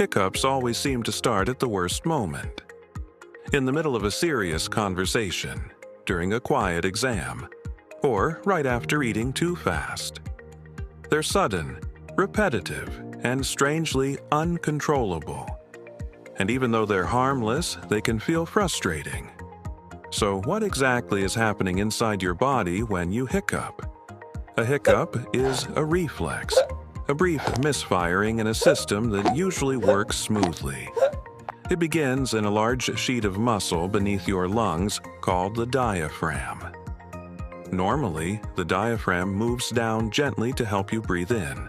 Hiccups always seem to start at the worst moment. In the middle of a serious conversation, during a quiet exam, or right after eating too fast. They're sudden, repetitive, and strangely uncontrollable. And even though they're harmless, they can feel frustrating. So what exactly is happening inside your body when you hiccup? A hiccup is a reflex, a brief misfiring in a system that usually works smoothly. It begins in a large sheet of muscle beneath your lungs called the diaphragm. Normally, the diaphragm moves down gently to help you breathe in.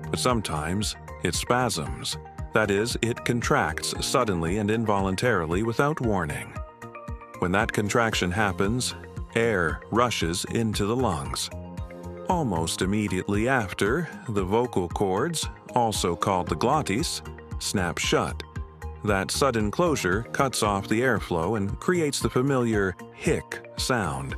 But sometimes, it spasms. That is, it contracts suddenly and involuntarily without warning. When that contraction happens, air rushes into the lungs. Almost immediately after, the vocal cords, also called the glottis, snap shut. That sudden closure cuts off the airflow and creates the familiar hic sound.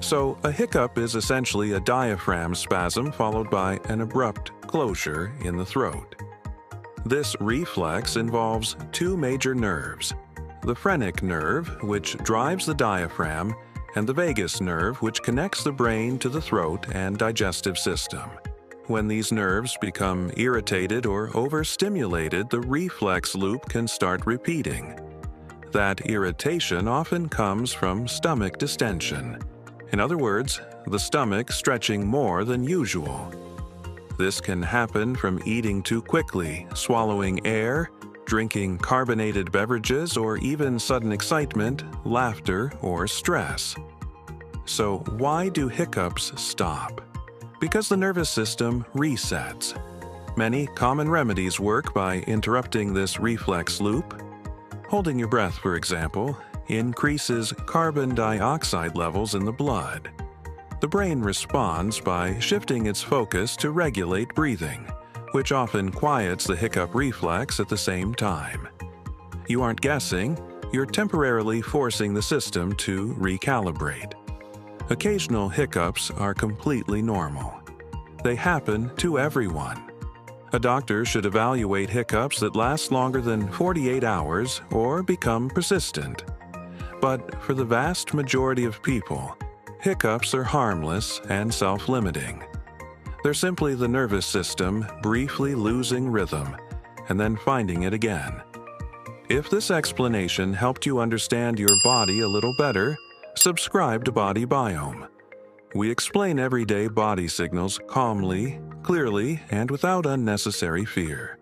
So, a hiccup is essentially a diaphragm spasm followed by an abrupt closure in the throat. This reflex involves two major nerves, the phrenic nerve, which drives the diaphragm, and the vagus nerve, which connects the brain to the throat and digestive system. When these nerves become irritated or overstimulated, the reflex loop can start repeating. That irritation often comes from stomach distension. In other words, the stomach stretching more than usual. This can happen from eating too quickly, swallowing air, drinking carbonated beverages, or even sudden excitement, laughter, or stress. So why do hiccups stop? Because the nervous system resets. Many common remedies work by interrupting this reflex loop. Holding your breath, for example, increases carbon dioxide levels in the blood. The brain responds by shifting its focus to regulate breathing, which often quiets the hiccup reflex at the same time. You aren't guessing, you're temporarily forcing the system to recalibrate. Occasional hiccups are completely normal. They happen to everyone. A doctor should evaluate hiccups that last longer than 48 hours or become persistent. But for the vast majority of people, hiccups are harmless and self-limiting. They're simply the nervous system briefly losing rhythm and then finding it again. If this explanation helped you understand your body a little better, subscribe to Body Biome. We explain everyday body signals calmly, clearly, and without unnecessary fear.